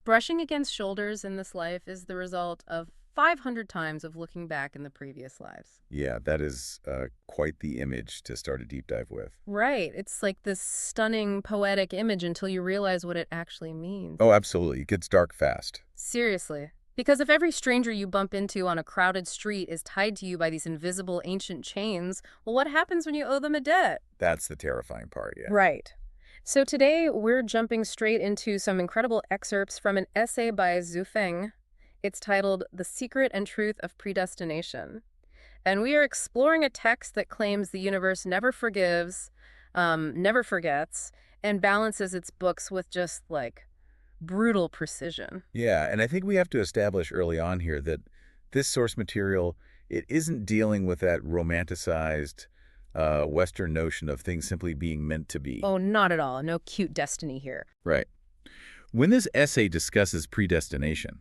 Brushing against shoulders in this life is the result of 500 times of looking back in the previous lives. Yeah, that is quite the image to start a deep dive with. Right. It's like this stunning poetic image until you realize what it actually means. Oh, absolutely. It gets dark fast. Seriously. Because if every stranger you bump into on a crowded street is tied to you by these invisible ancient chains, well, what happens when you owe them a debt? That's the terrifying part, yeah. Right. So today we're jumping straight into some incredible excerpts from an essay by Zhu Feng. It's titled The Secret and Truth of Predestination. And we are exploring a text that claims the universe never forgives, never forgets, and balances its books with just like brutal precision. Yeah, and I think we have to establish early on here that this source material, it isn't dealing with that romanticized Western notion of things simply being meant to be. Oh, not at all. No cute destiny here. Right. When this essay discusses predestination,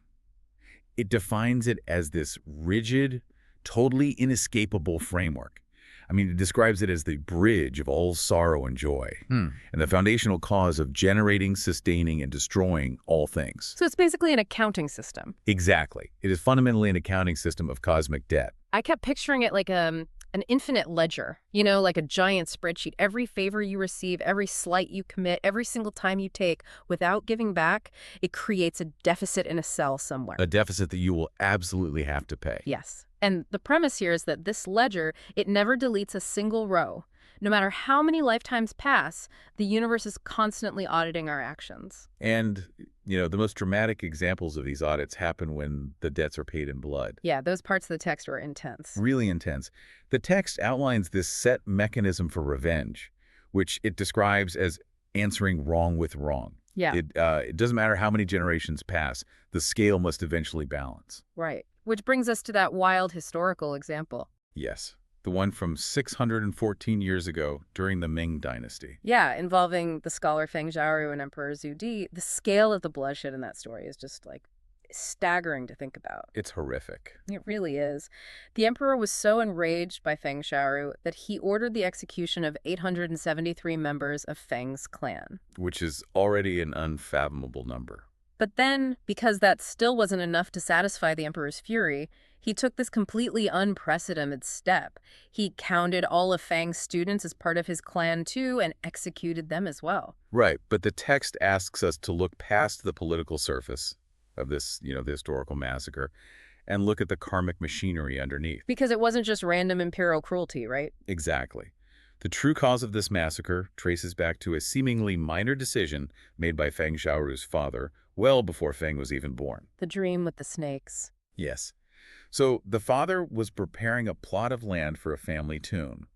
it defines it as this rigid, totally inescapable framework. I mean, it describes it as the bridge of all sorrow and joy, and the foundational cause of generating, sustaining, and destroying all things. So it's basically an accounting system. Exactly. It is fundamentally an accounting system of cosmic debt. I kept picturing it like an infinite ledger, like a giant spreadsheet. Every favor you receive, every slight you commit, every single time you take without giving back, it creates a deficit in a cell somewhere. A deficit that you will absolutely have to pay. Yes. And the premise here is that this ledger, it never deletes a single row. No matter how many lifetimes pass, the universe is constantly auditing our actions. And, the most dramatic examples of these audits happen when the debts are paid in blood. Yeah, those parts of the text were intense. Really intense. The text outlines this set mechanism for revenge, which it describes as answering wrong with wrong. Yeah. It doesn't matter how many generations pass, the scale must eventually balance. Right. Which brings us to that wild historical example. Yes. The one from 614 years ago during the Ming Dynasty. Yeah, involving the scholar Feng Zhaoru and Emperor Zhu Di. The scale of the bloodshed in that story is just staggering to think about. It's horrific. It really is. The emperor was so enraged by Feng Zhaoru that he ordered the execution of 873 members of Feng's clan. Which is already an unfathomable number. But then, because that still wasn't enough to satisfy the emperor's fury, he took this completely unprecedented step. He counted all of Fang's students as part of his clan too and executed them as well. Right, but the text asks us to look past the political surface of this, the historical massacre, and look at the karmic machinery underneath. Because it wasn't just random imperial cruelty, right? Exactly. The true cause of this massacre traces back to a seemingly minor decision made by Feng Zhaoru's father well before Feng was even born. The dream with the snakes. Yes. So the father was preparing a plot of land for a family tomb,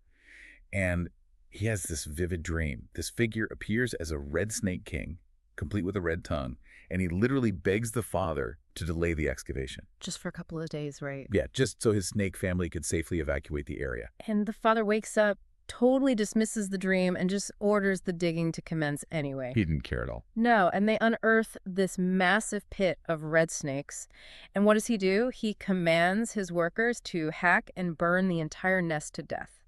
and he has this vivid dream. This figure appears as a red snake king, complete with a red tongue, and he literally begs the father to delay the excavation. Just for a couple of days, right? Yeah, just so his snake family could safely evacuate the area. And the father wakes up, totally dismisses the dream, and just orders the digging to commence anyway. He didn't care at all. No, and they unearth this massive pit of red snakes. And what does he do? He commands his workers to hack and burn the entire nest to death.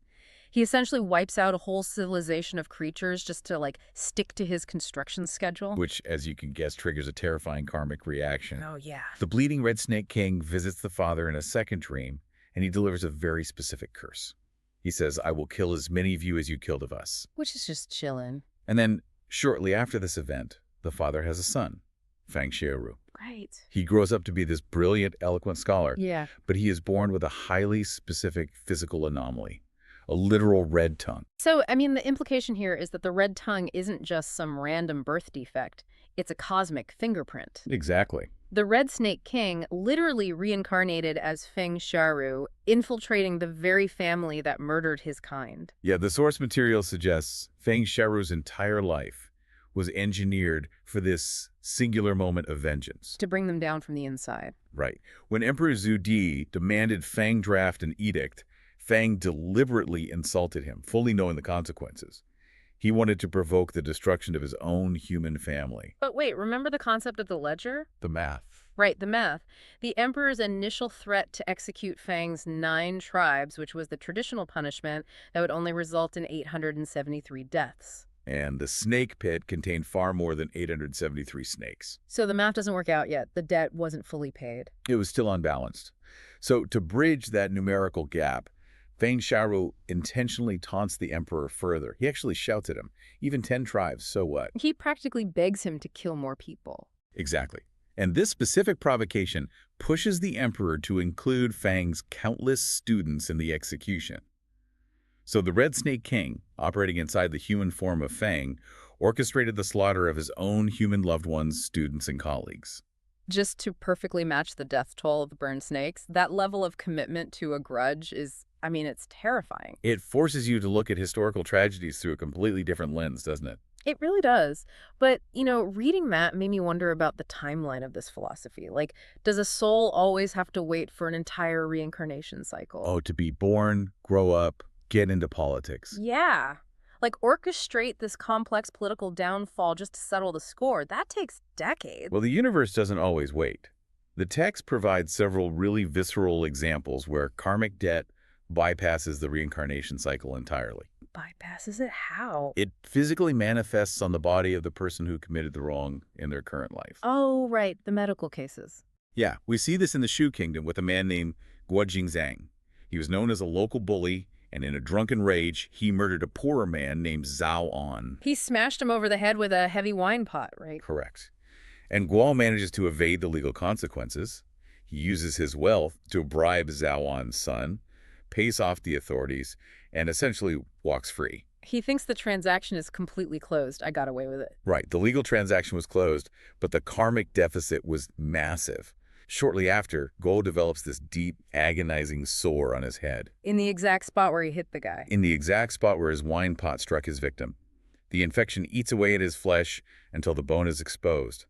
He essentially wipes out a whole civilization of creatures just to, stick to his construction schedule. Which, as you can guess, triggers a terrifying karmic reaction. Oh, yeah. The bleeding red snake king visits the father in a second dream, and he delivers a very specific curse. He says, "I will kill as many of you as you killed of us." Which is just chillin'. And then, shortly after this event, the father has a son, Feng Xiaoru. Right. He grows up to be this brilliant, eloquent scholar, Yeah. but he is born with a highly specific physical anomaly, a literal red tongue. So, the implication here is that the red tongue isn't just some random birth defect. It's a cosmic fingerprint. Exactly. The Red Snake King literally reincarnated as Feng Xiaoru, infiltrating the very family that murdered his kind. Yeah, the source material suggests Feng Xiaoru's entire life was engineered for this singular moment of vengeance. To bring them down from the inside. Right. When Emperor Zhu Di demanded Feng draft an edict, Feng deliberately insulted him, fully knowing the consequences. He wanted to provoke the destruction of his own human family. But wait, remember the concept of the ledger? The math. Right, the math. The emperor's initial threat to execute Fang's 9 tribes, which was the traditional punishment that would only result in 873 deaths. And the snake pit contained far more than 873 snakes. So the math doesn't work out yet. The debt wasn't fully paid. It was still unbalanced. So to bridge that numerical gap, Feng Xiaoru intentionally taunts the emperor further. He actually shouts at him, even 10 tribes, so what? He practically begs him to kill more people. Exactly. And this specific provocation pushes the emperor to include Fang's countless students in the execution. So the Red Snake King, operating inside the human form of Fang, orchestrated the slaughter of his own human loved ones, students, and colleagues. Just to perfectly match the death toll of the burned snakes, that level of commitment to a grudge is, I mean, it's terrifying. It forces you to look at historical tragedies through a completely different lens, doesn't it? It really does. But, reading that made me wonder about the timeline of this philosophy. Like, does a soul always have to wait for an entire reincarnation cycle? Oh, to be born, grow up, get into politics. Yeah. Like, orchestrate this complex political downfall just to settle the score. That takes decades. Well, the universe doesn't always wait. The text provides several really visceral examples where karmic debt bypasses the reincarnation cycle entirely. Bypasses it? How? It physically manifests on the body of the person who committed the wrong in their current life. Oh, right. The medical cases. Yeah, we see this in the Shu Kingdom with a man named Guo Jingzhang. He was known as a local bully, and in a drunken rage, he murdered a poorer man named Zhao An. He smashed him over the head with a heavy wine pot, right? Correct. And Guo manages to evade the legal consequences. He uses his wealth to bribe Zhao An's son, pays off the authorities, and essentially walks free. He thinks the transaction is completely closed. I got away with it. Right, the legal transaction was closed, but the karmic deficit was massive. Shortly after, Guo develops this deep, agonizing sore on his head. In the exact spot where he hit the guy. In the exact spot where his wine pot struck his victim. The infection eats away at his flesh until the bone is exposed.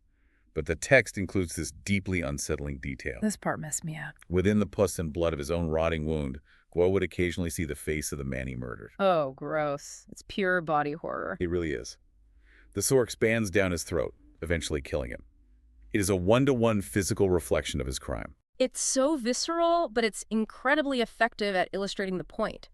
But the text includes this deeply unsettling detail. This part messed me up. Within the pus and blood of his own rotting wound, Guo would occasionally see the face of the man he murdered. Oh, gross. It's pure body horror. It really is. The sore expands down his throat, eventually killing him. It is a one-to-one physical reflection of his crime. It's so visceral, but it's incredibly effective at illustrating the point.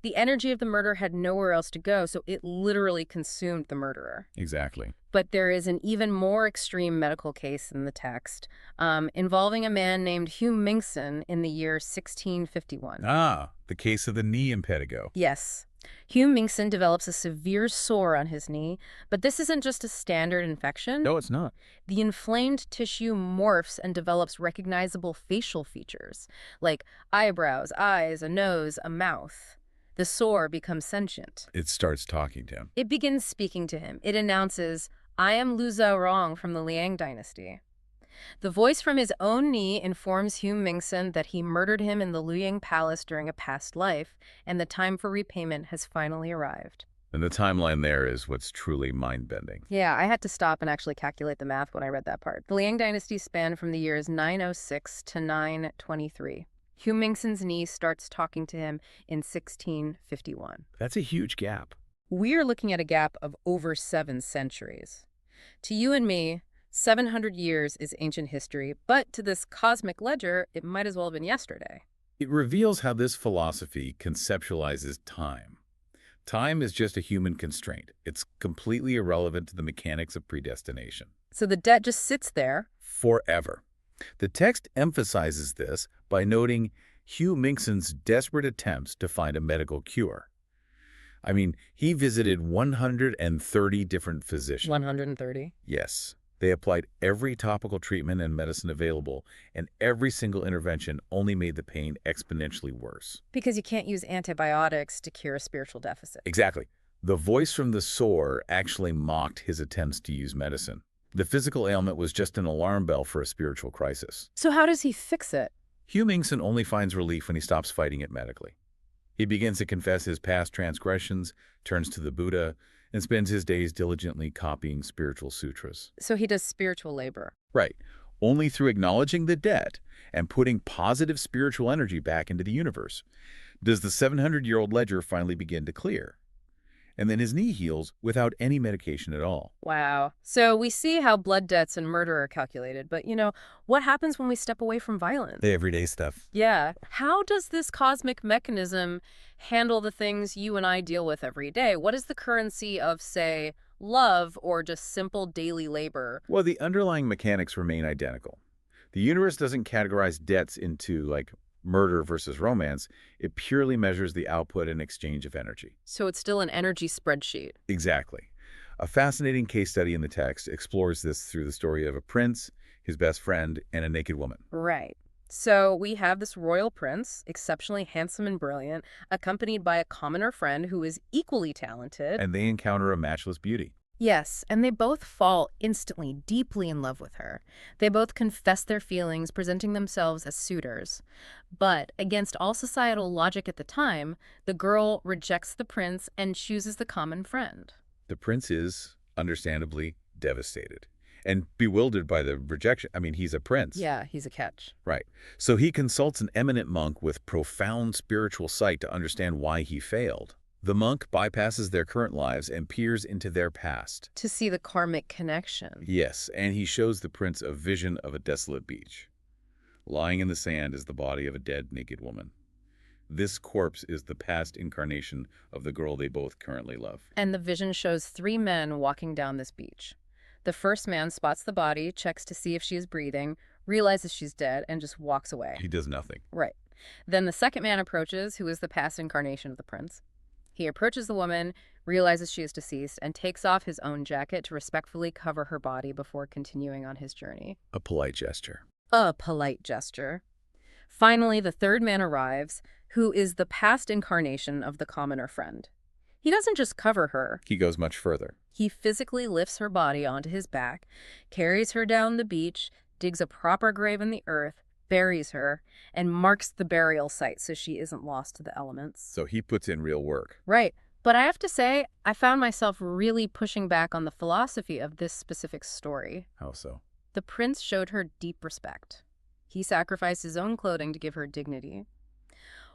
The energy of the murder had nowhere else to go, so it literally consumed the murderer. Exactly. But there is an even more extreme medical case in the text, involving a man named Hugh Mingson in the year 1651. Ah, the case of the knee impetigo. Yes. Hugh Mingson develops a severe sore on his knee, but this isn't just a standard infection. No, it's not. The inflamed tissue morphs and develops recognizable facial features, like eyebrows, eyes, a nose, a mouth. The sore becomes sentient. It starts talking to him. It begins speaking to him. It announces, "I am Lu Zhaorong from the Liang dynasty." The voice from his own knee informs Hugh Mingson that he murdered him in the Liang palace during a past life, and the time for repayment has finally arrived. And the timeline there is what's truly mind-bending. Yeah, I had to stop and actually calculate the math when I read that part. The Liang dynasty spanned from the years 906 to 923. Hugh Mingson's knee starts talking to him in 1651. That's a huge gap. We're looking at a gap of over 7 centuries. To you and me, 700 years is ancient history, but to this cosmic ledger, it might as well have been yesterday. It reveals how this philosophy conceptualizes time. Time is just a human constraint. It's completely irrelevant to the mechanics of predestination. So the debt just sits there. Forever. The text emphasizes this by noting Hugh Mingson's desperate attempts to find a medical cure. I mean, he visited 130 different physicians. 130? Yes. They applied every topical treatment and medicine available, and every single intervention only made the pain exponentially worse. Because you can't use antibiotics to cure a spiritual deficit. Exactly. The voice from the sore actually mocked his attempts to use medicine. The physical ailment was just an alarm bell for a spiritual crisis. So how does he fix it? Hugh Mingson only finds relief when he stops fighting it medically. He begins to confess his past transgressions, turns to the Buddha, and spends his days diligently copying spiritual sutras. So he does spiritual labor. Right. Only through acknowledging the debt and putting positive spiritual energy back into the universe does the 700-year-old ledger finally begin to clear. and then his knee heals without any medication at all. Wow. So we see how blood debts and murder are calculated, but what happens when we step away from violence? The everyday stuff. Yeah. How does this cosmic mechanism handle the things you and I deal with every day? What is the currency of, say, love or just simple daily labor? Well, the underlying mechanics remain identical. The universe doesn't categorize debts into, like, murder versus romance. It purely measures the output and exchange of energy. So it's still an energy spreadsheet. Exactly. A fascinating case study in the text explores this through the story of a prince, his best friend, and a naked woman. Right. So we have this royal prince, exceptionally handsome and brilliant, accompanied by a commoner friend who is equally talented. And they encounter a matchless beauty. Yes, and they both fall instantly, deeply in love with her. They both confess their feelings, presenting themselves as suitors. But against all societal logic at the time, the girl rejects the prince and chooses the common friend. The prince is, understandably, devastated and bewildered by the rejection. I mean, he's a prince. Yeah, he's a catch. Right. So he consults an eminent monk with profound spiritual sight to understand why he failed. The monk bypasses their current lives and peers into their past. To see the karmic connection. Yes, and he shows the prince a vision of a desolate beach. Lying in the sand is the body of a dead, naked woman. This corpse is the past incarnation of the girl they both currently love. And the vision shows 3 men walking down this beach. The first man spots the body, checks to see if she is breathing, realizes she's dead, and just walks away. He does nothing. Right. Then the second man approaches, who is the past incarnation of the prince. He approaches the woman, realizes she is deceased, and takes off his own jacket to respectfully cover her body before continuing on his journey. A polite gesture. A polite gesture. Finally, the third man arrives, who is the past incarnation of the commoner friend. He doesn't just cover her. He goes much further. He physically lifts her body onto his back, carries her down the beach, digs a proper grave in the earth, buries her, and marks the burial site so she isn't lost to the elements. So he puts in real work. Right. But I have to say, I found myself really pushing back on the philosophy of this specific story. How so? The prince showed her deep respect. He sacrificed his own clothing to give her dignity.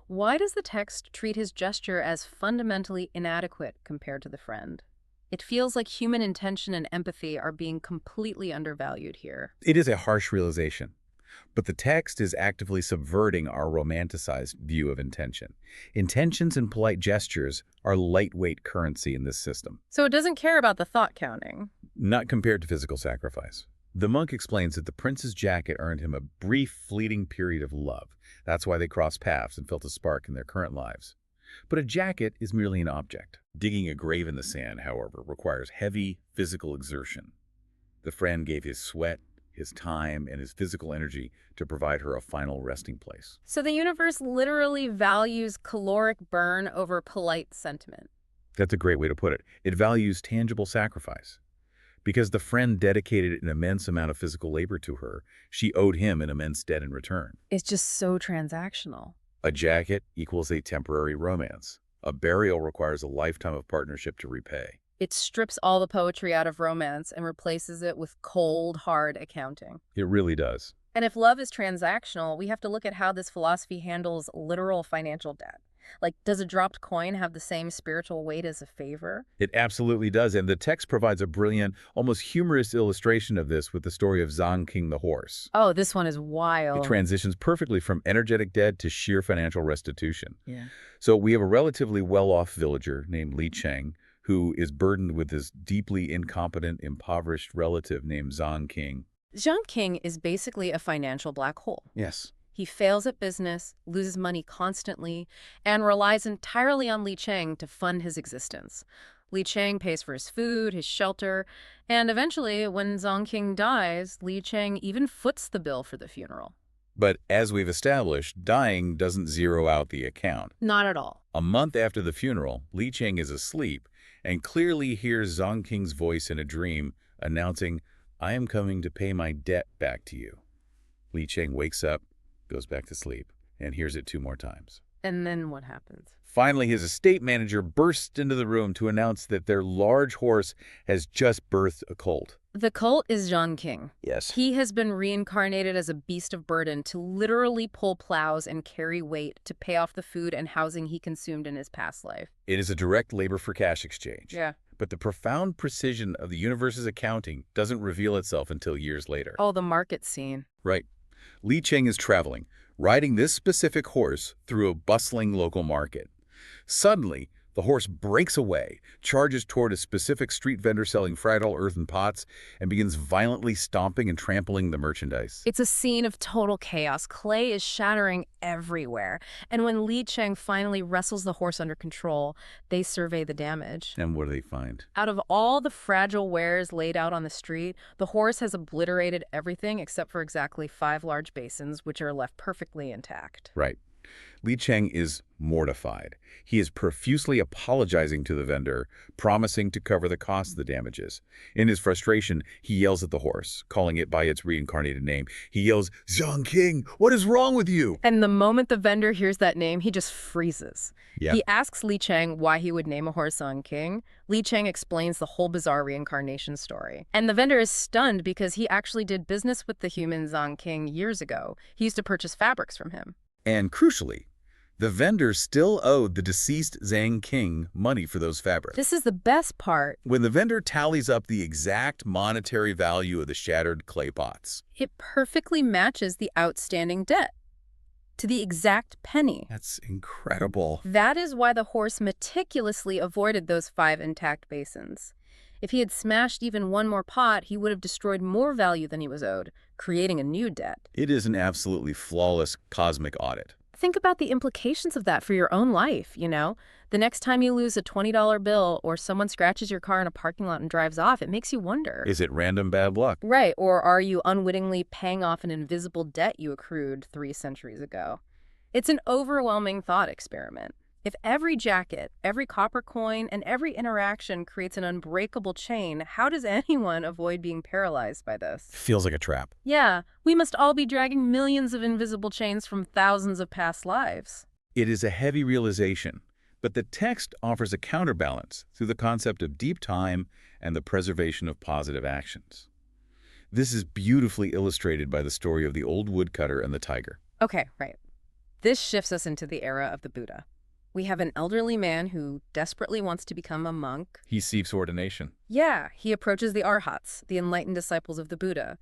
Why does the text treat his gesture as fundamentally inadequate compared to the friend? It feels like human intention and empathy are being completely undervalued here. It is a harsh realization. But the text is actively subverting our romanticized view of intention. Intentions and polite gestures are lightweight currency in this system. So it doesn't care about the thought counting. Not compared to physical sacrifice. The monk explains that the prince's jacket earned him a brief, fleeting period of love. That's why they crossed paths and felt a spark in their current lives. But a jacket is merely an object. Digging a grave in the sand, however, requires heavy physical exertion. The friend gave his sweat, his time, and his physical energy to provide her a final resting place. So the universe literally values caloric burn over polite sentiment. That's a great way to put it. It values tangible sacrifice. Because the friend dedicated an immense amount of physical labor to her, she owed him an immense debt in return. It's just so transactional. A jacket equals a temporary romance. A burial requires a lifetime of partnership to repay. It strips all the poetry out of romance and replaces it with cold, hard accounting. It really does. And if love is transactional, we have to look at how this philosophy handles literal financial debt. Like, does a dropped coin have the same spiritual weight as a favor? It absolutely does, and the text provides a brilliant, almost humorous illustration of this with the story of Zhang King the horse. Oh, this one is It wild. transitions perfectly from energetic debt to sheer financial restitution. Yeah. So we have a relatively well-off villager named Li Cheng, who is burdened with this deeply incompetent, impoverished relative named Zhang King. Zhang King is basically a financial black hole. Yes. He fails at business, loses money constantly, and relies entirely on Li Cheng to fund his existence. Li Cheng pays for his food, his shelter, and eventually, when Zhang King dies, Li Cheng even foots the bill for the funeral. But as we've established, dying doesn't zero out the account. Not at all. A month after the funeral, Li Cheng is asleep and clearly hears Zhang King's voice in a dream announcing, "I am coming to pay my debt back to you." Li Cheng wakes up, goes back to sleep, and hears it 2 more times. And then what happens? Finally, his estate manager bursts into the room to announce that their large horse has just birthed a colt. The cult is Zhang King. Yes. He has been reincarnated as a beast of burden to literally pull plows and carry weight to pay off the food and housing he consumed in his past life. It is a direct labor for cash exchange. Yeah. But the profound precision of the universe's accounting doesn't reveal itself until years later. Oh, the market scene. Right. Li Cheng is traveling, riding this specific horse through a bustling local market. Suddenly, the horse breaks away, charges toward a specific street vendor selling fragile earthen pots, and begins violently stomping and trampling the merchandise. It's a scene of total chaos. Clay is shattering everywhere. And when Li Cheng finally wrestles the horse under control, they survey the damage. And what do they find? Out of all the fragile wares laid out on the street, the horse has obliterated everything except for exactly 5 large basins, which are left perfectly intact. Right. Li Cheng is mortified. He is profusely apologizing to the vendor, promising to cover the cost of the damages. In his frustration, he yells at the horse, calling it by its reincarnated name. He yells, "Zhang King, what is wrong with you?" And the moment the vendor hears that name, he just freezes. Yeah. He asks Li Cheng why he would name a horse Zhang King. Li Cheng explains the whole bizarre reincarnation story. And the vendor is stunned because he actually did business with the human Zhang King years ago. He used to purchase fabrics from him. And crucially, the vendor still owed the deceased Zhang King money for those fabrics. This is the best part. When the vendor tallies up the exact monetary value of the shattered clay pots. It perfectly matches the outstanding debt to the exact penny. That's incredible. That is why the horse meticulously avoided those 5 intact basins. If he had smashed even one more pot, he would have destroyed more value than he was owed, creating a new debt. It is an absolutely flawless cosmic audit. Think about the implications of that for your own life, you know? The next time you lose a $20 bill or someone scratches your car in a parking lot and drives off, it makes you wonder. Is it random bad luck? Right, or are you unwittingly paying off an invisible debt you accrued 3 centuries ago? It's an overwhelming thought experiment. If every jacket, every copper coin, and every interaction creates an unbreakable chain, how does anyone avoid being paralyzed by this? Feels like a trap. Yeah, we must all be dragging millions of invisible chains from thousands of past lives. It is a heavy realization, but the text offers a counterbalance through the concept of deep time and the preservation of positive actions. This is beautifully illustrated by the story of the old woodcutter and the tiger. Okay, right. This shifts us into the era of the Buddha. We have an elderly man who desperately wants to become a monk. He seeks ordination. Yeah, he approaches the Arhats, the enlightened disciples of the Buddha.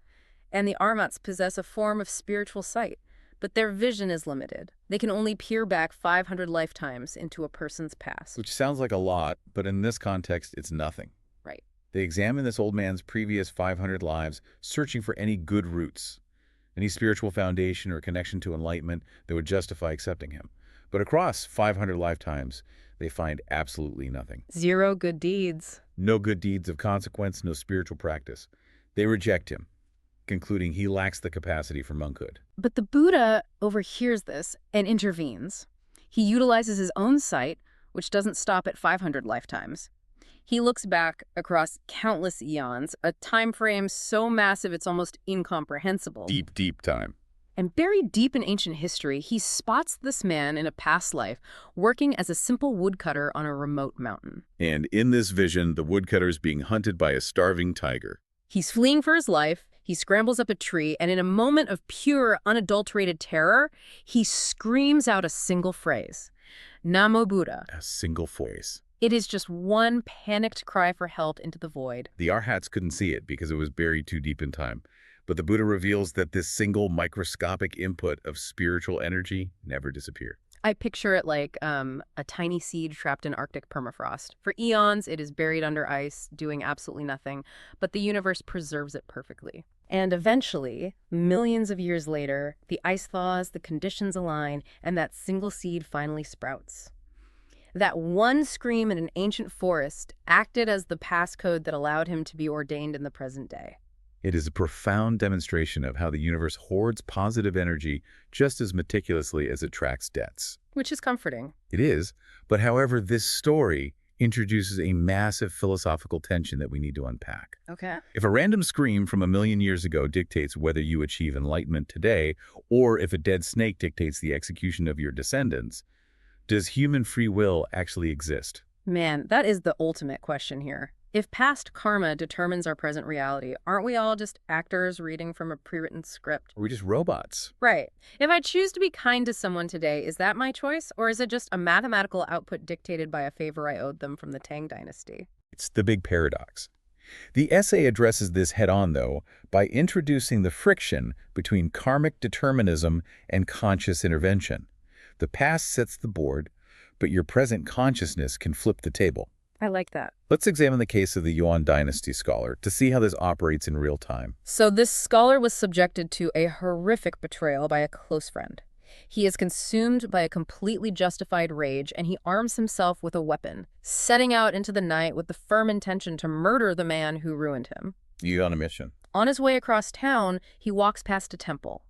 And the Arhats possess a form of spiritual sight, but their vision is limited. They can only peer back 500 lifetimes into a person's past. Which sounds like a lot, but in this context, it's nothing. Right. They examine this old man's previous 500 lives, searching for any good roots, any spiritual foundation or connection to enlightenment that would justify accepting him. But across 500 lifetimes, they find absolutely nothing. 0 good deeds. No good deeds of consequence, no spiritual practice. They reject him, concluding he lacks the capacity for monkhood. But the Buddha overhears this and intervenes. He utilizes his own sight, which doesn't stop at 500 lifetimes. He looks back across countless eons, a time frame so massive it's almost incomprehensible. Deep, deep time. And buried deep in ancient history, he spots this man in a past life working as a simple woodcutter on a remote mountain. And in this vision, the woodcutter is being hunted by a starving tiger. He's fleeing for his life, he scrambles up a tree, and in a moment of pure, unadulterated terror, he screams out a single phrase, "Namo Buddha." A single voice. It is just one panicked cry for help into the void. The Arhats couldn't see it because it was buried too deep in time. But the Buddha reveals that this single microscopic input of spiritual energy never disappeared. I picture it like a tiny seed trapped in Arctic permafrost. For eons, it is buried under ice, doing absolutely nothing, but the universe preserves it perfectly. And eventually, millions of years later, the ice thaws, the conditions align, and that single seed finally sprouts. That one scream in an ancient forest acted as the passcode that allowed him to be ordained in the present day. It is a profound demonstration of how the universe hoards positive energy just as meticulously as it tracks debts. Which is comforting. It is, but however, this story introduces a massive philosophical tension that we need to unpack. Okay. If a random scream from 1,000,000 years ago dictates whether you achieve enlightenment today, or if a dead snake dictates the execution of your descendants, does human free will actually exist? Man, that is the ultimate question here. If past karma determines our present reality, aren't we all just actors reading from a pre-written script? Are we just robots? Right. If I choose to be kind to someone today, is that my choice? Or is it just a mathematical output dictated by a favor I owed them from the Tang Dynasty? It's the big paradox. The essay addresses this head-on, though, by introducing the friction between karmic determinism and conscious intervention. The past sets the board, but your present consciousness can flip the table. I like that. Let's examine the case of the Yuan dynasty scholar to see how this operates in real time. So this scholar was subjected to a horrific betrayal by a close friend. He is consumed by a completely justified rage, and he arms himself with a weapon, setting out into the night with the firm intention to murder the man who ruined him. You on a mission. On his way across town, he walks past a temple.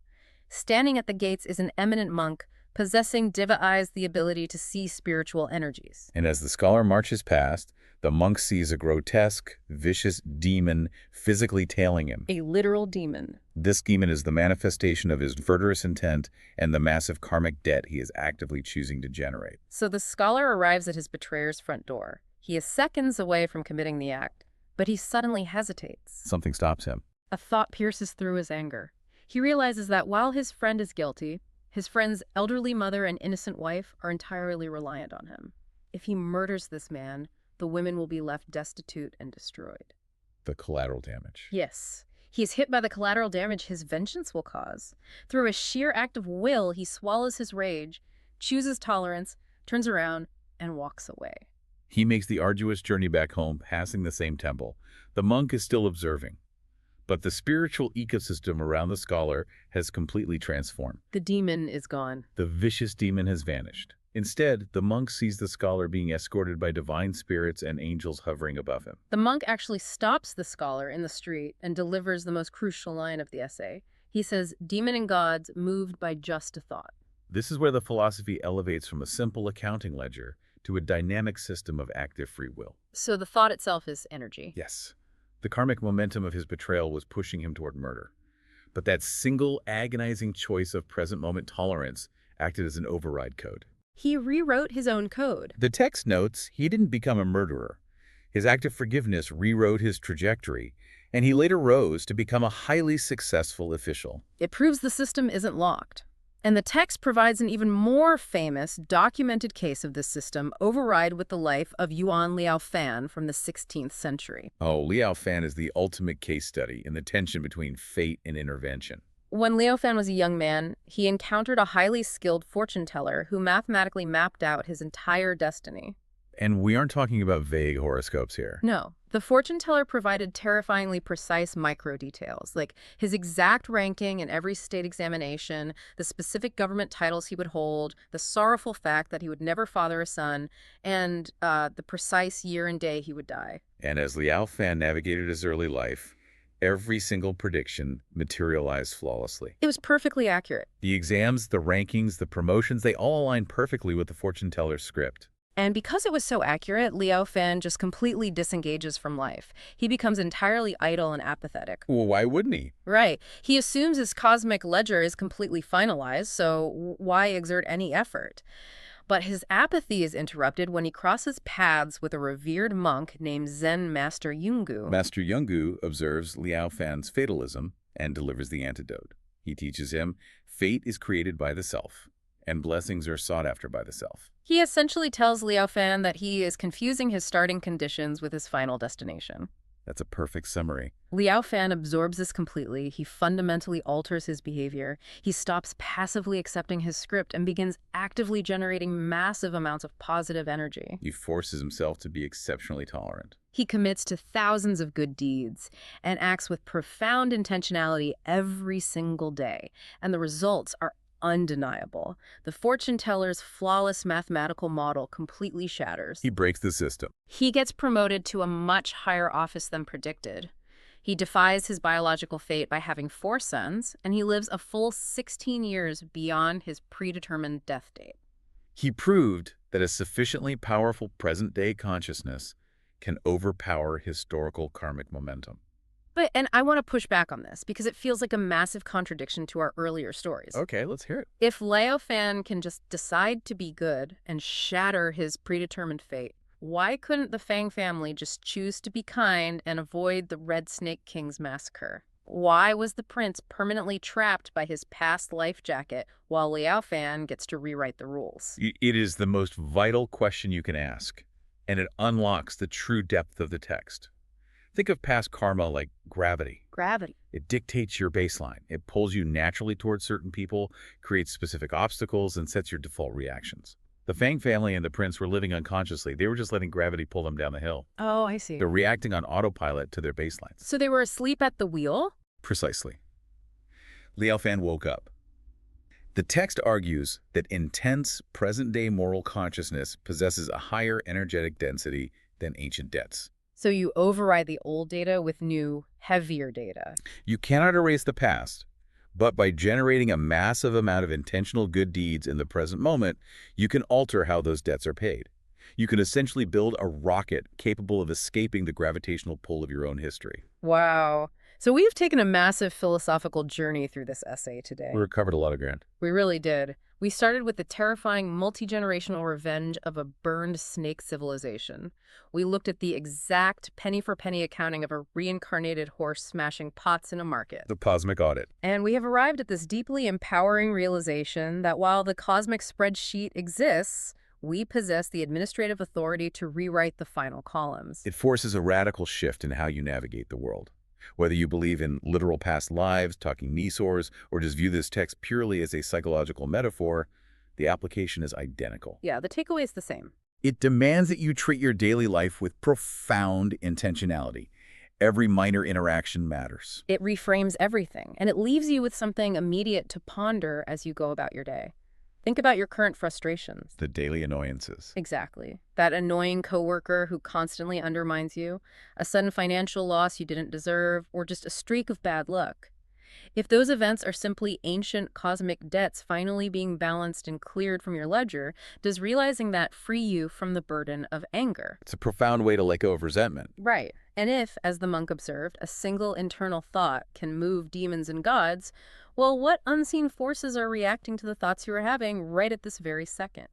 Standing at the gates is an eminent monk, possessing diva eyes, the ability to see spiritual energies. And as the scholar marches past, the monk sees a grotesque, vicious demon physically tailing him. A literal demon. This demon is the manifestation of his murderous intent and the massive karmic debt he is actively choosing to generate. So the scholar arrives at his betrayer's front door. He is seconds away from committing the act, but he suddenly hesitates. Something stops him. A thought pierces through his anger. He realizes that while his friend is guilty, his friend's elderly mother and innocent wife are entirely reliant on him. If he murders this man, the women will be left destitute and destroyed. The collateral damage. Yes. He is hit by the collateral damage his vengeance will cause. Through a sheer act of will, he swallows his rage, chooses tolerance, turns around, and walks away. He makes the arduous journey back home, passing the same temple. The monk is still observing, but the spiritual ecosystem around the scholar has completely transformed. The demon is gone. The vicious demon has vanished. Instead, the monk sees the scholar being escorted by divine spirits and angels hovering above him. The monk actually stops the scholar in the street and delivers the most crucial line of the essay. He says, "Demon and gods moved by just a thought." This is where the philosophy elevates from a simple accounting ledger to a dynamic system of active free will. So the thought itself is energy. Yes, the karmic momentum of his betrayal was pushing him toward murder. But that single agonizing choice of present moment tolerance acted as an override code. He rewrote his own code. The text notes he didn't become a murderer. His act of forgiveness rewrote his trajectory, and he later rose to become a highly successful official. It proves the system isn't locked. And the text provides an even more famous, documented case of this system override with the life of Yuan Liaofan from the 16th century. Oh, Liaofan is the ultimate case study in the tension between fate and intervention. When Liaofan was a young man, he encountered a highly skilled fortune teller who mathematically mapped out his entire destiny. And we aren't talking about vague horoscopes here. No, the fortune teller provided terrifyingly precise micro details, like his exact ranking in every state examination, the specific government titles he would hold, the sorrowful fact that he would never father a son, and the precise year and day he would die. And as Liao Fan navigated his early life, every single prediction materialized flawlessly. It was perfectly accurate. The exams, the rankings, the promotions, they all aligned perfectly with the fortune teller's script. And because it was so accurate, Liaofan just completely disengages from life. He becomes entirely idle and apathetic. Well, why wouldn't he? Right. He assumes his cosmic ledger is completely finalized, so why exert any effort? But his apathy is interrupted when he crosses paths with a revered monk named Zen Master Yungu. Master Yungu observes Liao Fan's fatalism and delivers the antidote. He teaches him, fate is created by the self, and blessings are sought after by the self. He essentially tells Liaofan that he is confusing his starting conditions with his final destination. That's a perfect summary. Liaofan absorbs this completely. He fundamentally alters his behavior. He stops passively accepting his script and begins actively generating massive amounts of positive energy. He forces himself to be exceptionally tolerant. He commits to thousands of good deeds and acts with profound intentionality every single day. And the results are undeniable. The fortune teller's flawless mathematical model completely shatters. He breaks the system. He gets promoted to a much higher office than predicted. He defies his biological fate by having 4 sons, and he lives a full 16 years beyond his predetermined death date. He proved that a sufficiently powerful present-day consciousness can overpower historical karmic momentum. And I want to push back on this because it feels like a massive contradiction to our earlier stories. Okay, let's hear it. If Liaofan can just decide to be good and shatter his predetermined fate, Why couldn't the Fang family just choose to be kind and avoid the Red Snake King's massacre? Why was the prince permanently trapped by his past life jacket while Liao Fan gets to rewrite the rules? It is the most vital question you can ask, and it unlocks the true depth of the text. Think of past karma like gravity. Gravity. It dictates your baseline. It pulls you naturally towards certain people, creates specific obstacles, and sets your default reactions. The Fang family and the prince were living unconsciously. They were just letting gravity pull them down the hill. Oh, I see. They're reacting on autopilot to their baselines. So they were asleep at the wheel? Precisely. Liao Fan woke up. The text argues that intense, present-day moral consciousness possesses a higher energetic density than ancient debts. So you override the old data with new, heavier data. You cannot erase the past, but by generating a massive amount of intentional good deeds in the present moment, you can alter how those debts are paid. You can essentially build a rocket capable of escaping the gravitational pull of your own history. Wow. So we've taken a massive philosophical journey through this essay today. We recovered a lot of ground. We really did. We started with the terrifying multi-generational revenge of a burned snake civilization. We looked at the exact penny-for-penny accounting of a reincarnated horse smashing pots in a market. The cosmic audit. And we have arrived at this deeply empowering realization that while the cosmic spreadsheet exists, we possess the administrative authority to rewrite the final columns. It forces a radical shift in how you navigate the world. Whether you believe in literal past lives, talking knee sores, or just view this text purely as a psychological metaphor, the application is identical. Yeah, the takeaway is the same. It demands that you treat your daily life with profound intentionality. Every minor interaction matters. It reframes everything, and it leaves you with something immediate to ponder as you go about your day. Think about your current frustrations. The daily annoyances. Exactly. That annoying coworker who constantly undermines you, a sudden financial loss you didn't deserve, or just a streak of bad luck. If those events are simply ancient cosmic debts finally being balanced and cleared from your ledger, does realizing that free you from the burden of anger? It's a profound way to let go of resentment. Right. And if, as the monk observed, a single internal thought can move demons and gods, well, what unseen forces are reacting to the thoughts you are having right at this very second?